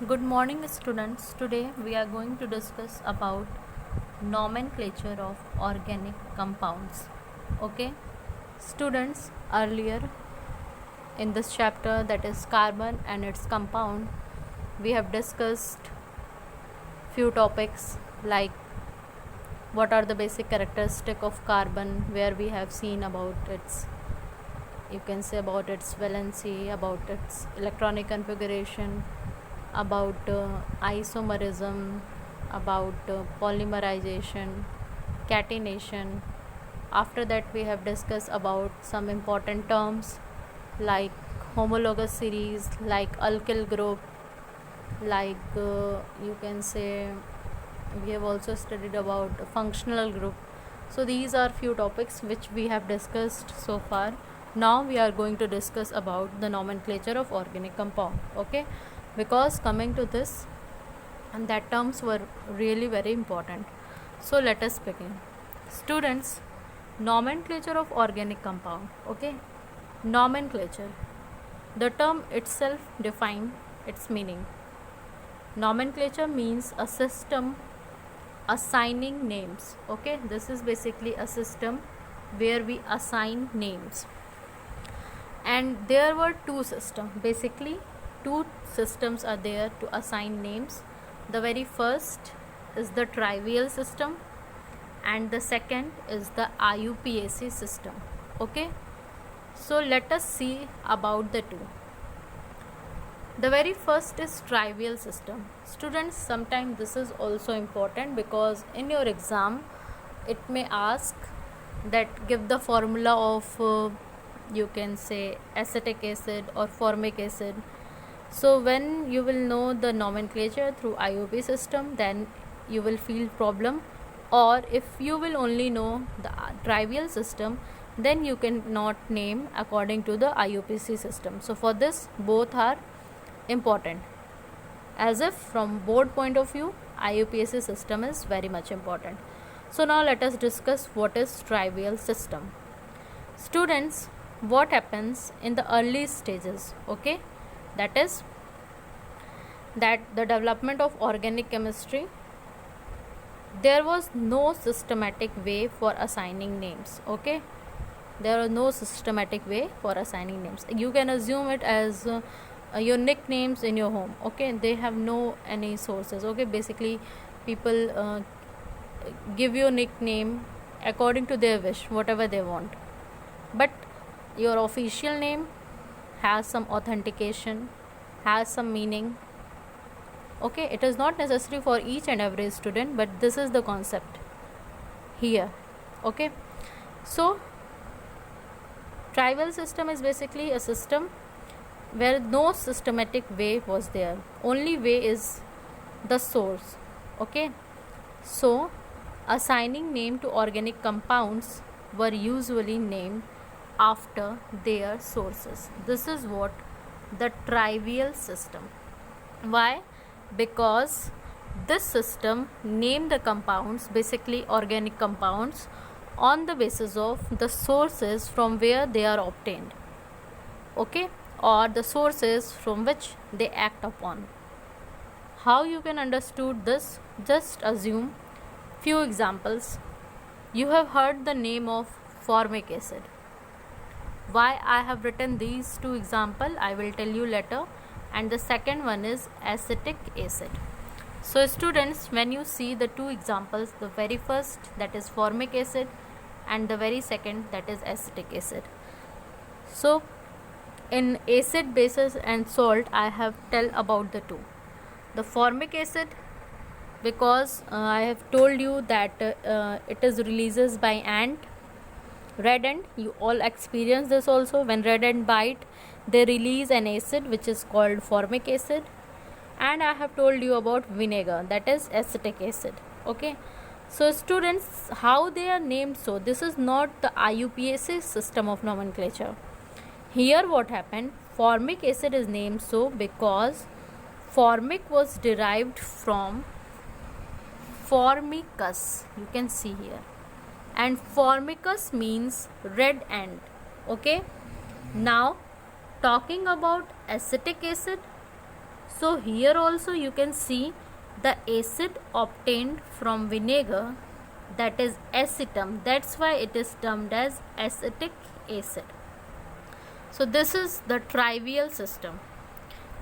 Good morning, students. Today we are going to discuss about nomenclature of organic compounds. Okay, students, earlier in this chapter, that is carbon and its compound, we have discussed few topics like what are the basic characteristic of carbon, where we have seen about its, you can say, about its valency, about its electronic configuration, about isomerism, about polymerization, catenation. After that, we have discussed about some important terms like homologous series, like alkyl group, like you can say, we have also studied about functional group. So these are few topics which we have discussed so far. Now we are going to discuss about the nomenclature of organic compound. Okay, because coming to this, and that terms were really very important. So let us begin. Students, nomenclature of organic compound. Okay, nomenclature, the term itself define its meaning. Nomenclature means a system assigning names. Okay, this is basically a system where we assign names, and there were basically two systems are there to assign names. The very first is the trivial system, and the second is the IUPAC system. Okay, so let us see about the two. The very first is trivial system. Students, sometimes this is also important because in your exam it may ask that give the formula of you can say acetic acid or formic acid. So when you will know the nomenclature through IUP system, then you will feel problem, or if you will only know the trivial system, then you cannot name according to the IUPAC system. So for this, both are important, as if from board point of view IUPAC system is very much important. So now let us discuss what is trivial system. Students, what happens in the early stages, okay, that is that the development of organic chemistry, there was no systematic way for assigning names. Okay, there was no systematic way for assigning names. You can assume it as your nicknames in your home. Okay, they have no any sources. Okay, basically people give you a nickname according to their wish, whatever they want, but your official name has some authentication, has some meaning. Okay, it is not necessary for each and every student, but this is the concept here. Okay, so trivial system is basically a system where no systematic way was there. Only way is the source. Okay, so assigning name to organic compounds were usually named after their sources. This is what the trivial system. Why? Because this system named the compounds, basically organic compounds, on the basis of the sources from where they are obtained. Okay, or the sources from which they act upon. How you can understood this? Just assume few examples. You have heard the name of formic acid. Why I have written these two examples, I will tell you later. And the second one is acetic acid. So students, when you see the two examples, the very first, that is formic acid, and the very second, that is acetic acid. So in acid, bases and salt, I have tell about the two. The formic acid, because I have told you that it is releases by ant, red ant. You all experience this also. When red ant bite, they release an acid which is called formic acid. And I have told you about vinegar, that is acetic acid. Okay, so students, how they are named? So this is not the IUPAC system of nomenclature. Here what happened, formic acid is named so because formic was derived from formicus, you can see here, and formicus means red ant. Okay, now talking about acetic acid, So here also you can see the acid obtained from vinegar, that is acetum. That's why it is termed as acetic acid. So this is the trivial system.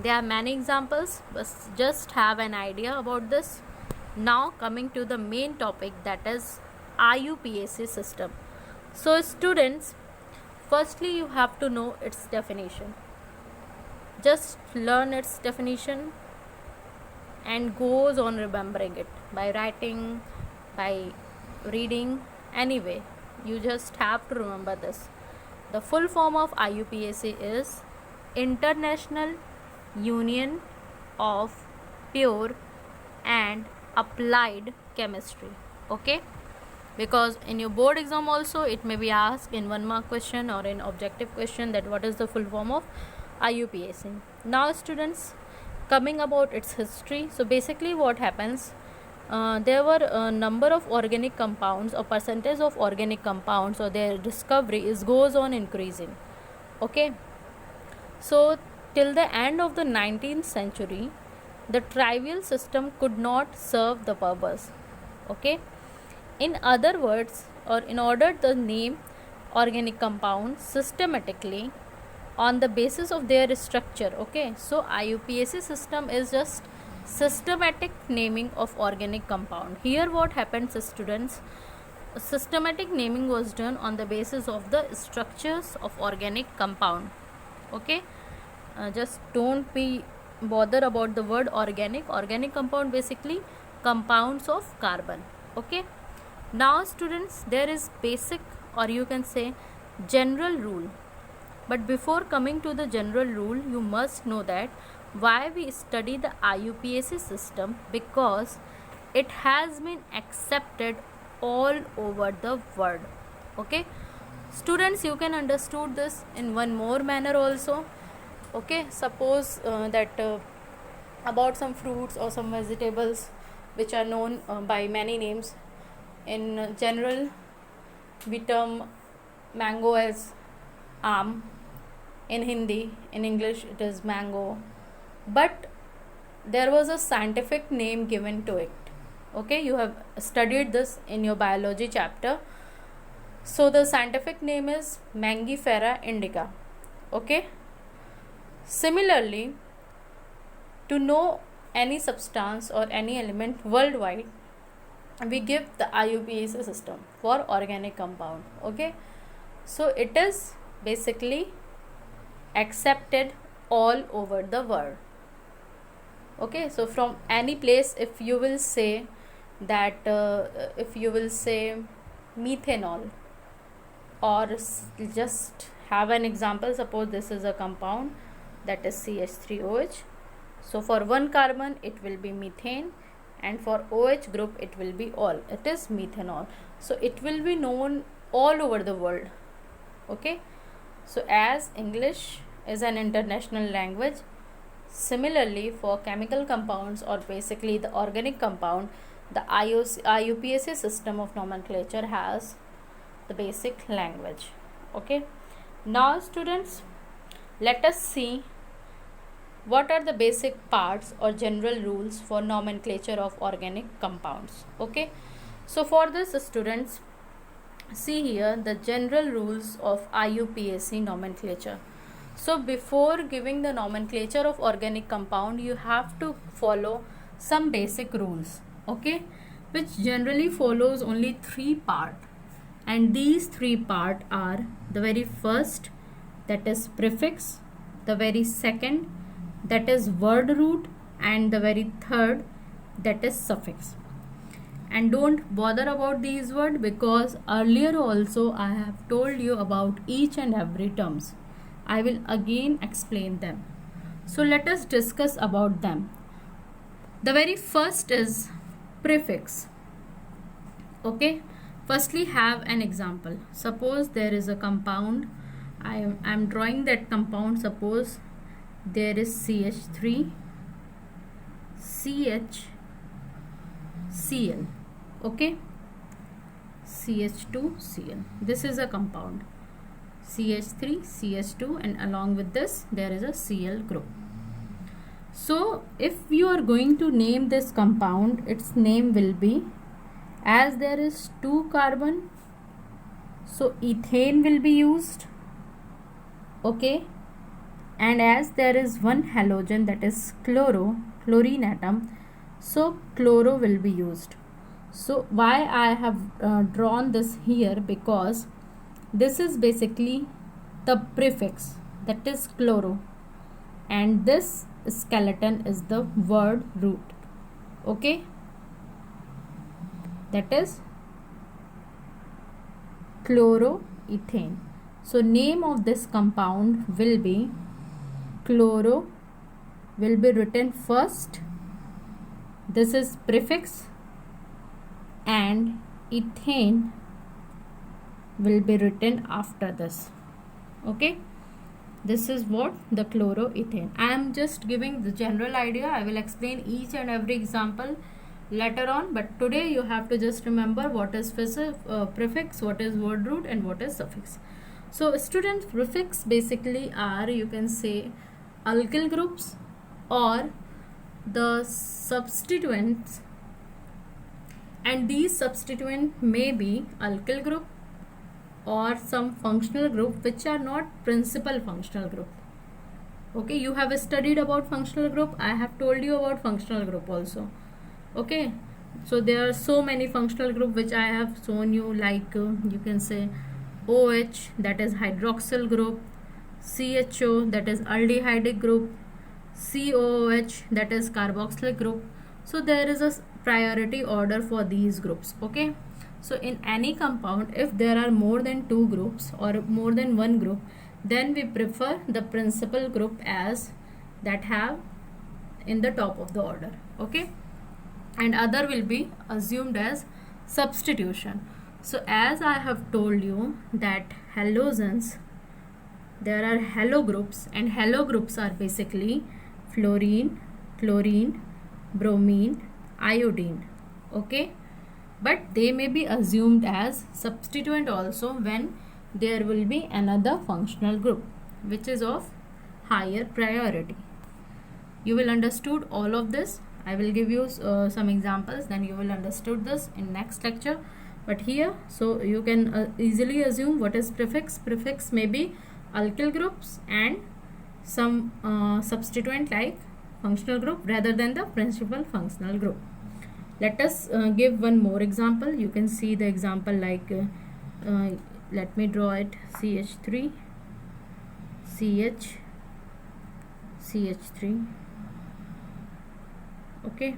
There are many examples, but just have an idea about this. Now coming to the main topic, that is IUPAC system. So students, firstly you have to know its definition. Just learn its definition and goes on remembering it by writing, by reading. Anyway, you just have to remember this. The full form of IUPAC is International Union of Pure and Applied Chemistry. Okay, because in your board exam also it may be asked in 1 mark question or in objective question that what is the full form of IUPAC. Now students, coming about its history. So basically what happens, there were a number of organic compounds or percentage of organic compounds, or their discovery goes on increasing. Okay, so till the end of the 19th century, the trivial system could not serve the purpose. Okay, in other words, or in order to name organic compounds systematically on the basis of their structure. Okay, so IUPAC system is just systematic naming of organic compound. Here what happens, students, systematic naming was done on the basis of the structures of organic compound. Okay, just don't be bother about the word organic. Organic compound basically compounds of carbon. Okay, now students, there is basic, or you can say general rule. But before coming to the general rule, you must know that why we study the IUPAC system, because it has been accepted all over the world. Okay, students, you can understood this in one more manner also. Okay, suppose that about some fruits or some vegetables which are known by many names. In general, we term mango as aam. In Hindi, in English it is mango, but there was a scientific name given to it. Okay, you have studied this in your biology chapter. So the scientific name is Mangifera indica. Okay, similarly, to know any substance or any element worldwide, we give the IUPAC system for organic compound. Okay, so it is basically accepted all over the world. Okay, so from any place, if you will say that if you will say methanol, or just have an example, suppose this is a compound that is CH3OH. So for one carbon it will be methane, and for OH group it will be all, it is methanol. So it will be known all over the world. Okay, so as English is an international language, similarly for chemical compounds, or basically the organic compound, the IUPAC system of nomenclature has the basic language. Okay, now students, let us see what are the basic parts or general rules for nomenclature of organic compounds. Okay, so for this students, see here the general rules of IUPAC nomenclature. So before giving the nomenclature of organic compound, you have to follow some basic rules. Okay, which generally follows only 3 parts, and these 3 parts are the very first, that is prefix, the very second, that is word root, and the very third, that is suffix. And don't bother about these words, because earlier also I have told you about each and every terms. I will again explain them. So let us discuss about them. The very first is prefix. Okay, firstly have an example. Suppose there is a compound, I am drawing that compound. Suppose there is CH3 CHCl. Okay, CH2Cl. This is a compound, CH3 CH2, and along with this there is a Cl group. So if you are going to name this compound, its name will be, as there is 2 carbon, so ethane will be used, okay, and as there is one halogen, that is chlorine atom, so chloro will be used. So why I have drawn this here, because this is basically the prefix, that is chloro, and this skeleton is the word root, okay, that is chloroethane. So name of this compound will be chloro, will be written first, this is prefix, and ethane will be written after this, okay. This is what the chloroethane. I am just giving the general idea. I will explain each and every example later on, but today you have to just remember what is prefix, what is word root, and what is suffix. So students, prefix basically are, you can say, alkyl groups or the substituents, and these substituent may be alkyl group or some functional group which are not principal functional group, okay. You have studied about functional group, I have told you about functional group also, okay. So there are so many functional group which I have shown you, like you can say OH, that is hydroxyl group, CHO, that is aldehydic group, COOH, that is carboxylic group. So there is a priority order for these groups, okay. So in any compound, if there are more than 2 groups or more than 1 group, then we prefer the principal group as that have in the top of the order, okay, and other will be assumed as substitution. So as I have told you that halogens, there are halo groups, and halo groups are basically fluorine, chlorine, bromine, iodine, okay. But they may be assumed as substituent also when there will be another functional group which is of higher priority. You will understood all of this. I will give you some examples, then you will understood this in next lecture. But here, so you can easily assume what is prefix. Prefix may be alkyl groups and some substituent like functional group rather than the principal functional group. Let us give one more example. You can see the example like let me draw it, CH3, CH3, okay,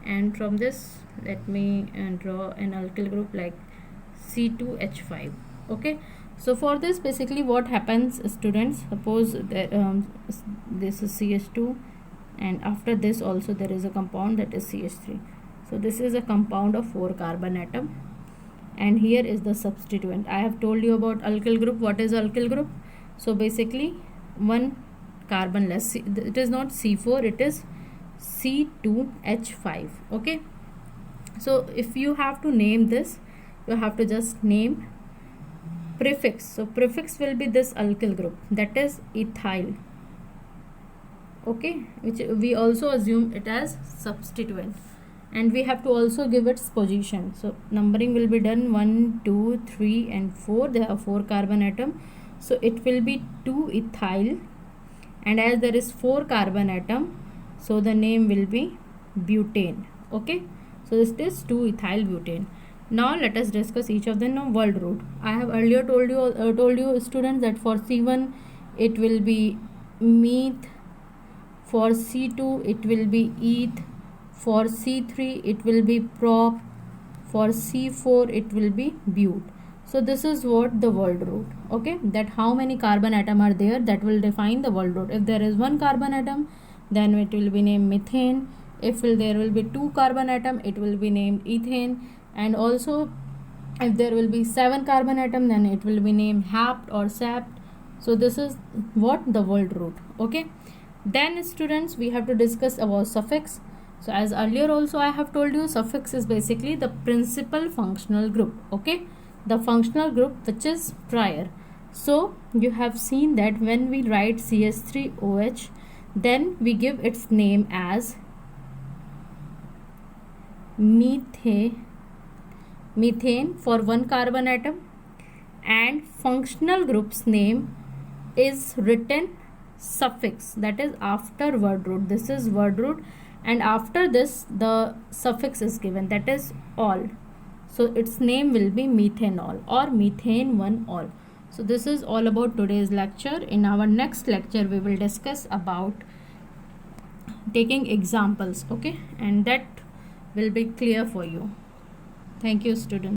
and from this let me draw an alkyl group like C2H5, okay. So for this, basically what happens, students, suppose that this is CH2 and after this also there is a compound that is CH3. So this is a compound of 4 carbon atom, and here is the substituent. I have told you about alkyl group. What is alkyl group? So basically 1 carbon less, it is not C4, it is C2H5, okay. So if you have to name this, you have to just name prefix. So prefix will be this alkyl group, that is ethyl, okay, which we also assume it as substituent, and we have to also give its position. So numbering will be done 1, 2, 3 and 4. There are 4 carbon atom, so it will be 2-ethyl, and as there is 4 carbon atom, so the name will be butane, okay. So this is 2-ethyl butane. Now let us discuss each of them. Now word root. I have earlier told you students that for C1 it will be meth, for C2 it will be eth, for C3 it will be prop, for C4 it will be but. So this is what the word root, okay, that how many carbon atom are there, that will define the word root. If there is 1 carbon atom, then it will be named methane. If there will be 2 carbon atom, it will be named ethane, and also if there will be 7 carbon atom, then it will be named hapt or sapt. So this is what the word root, okay. Then students, we have to discuss about suffix. So as earlier also I have told you, suffix is basically the principal functional group, okay, the functional group which is prior. So you have seen that when we write CH3OH, Then we give its name as methane for one carbon atom, and functional group's name is written suffix, that is after word root. This is word root, and after this the suffix is given, that is -ol. So its name will be methanol or methane 1-ol. So this is all about today's lecture. In our next lecture we will discuss about taking examples, okay, and that will be clear for you. Thank you, students.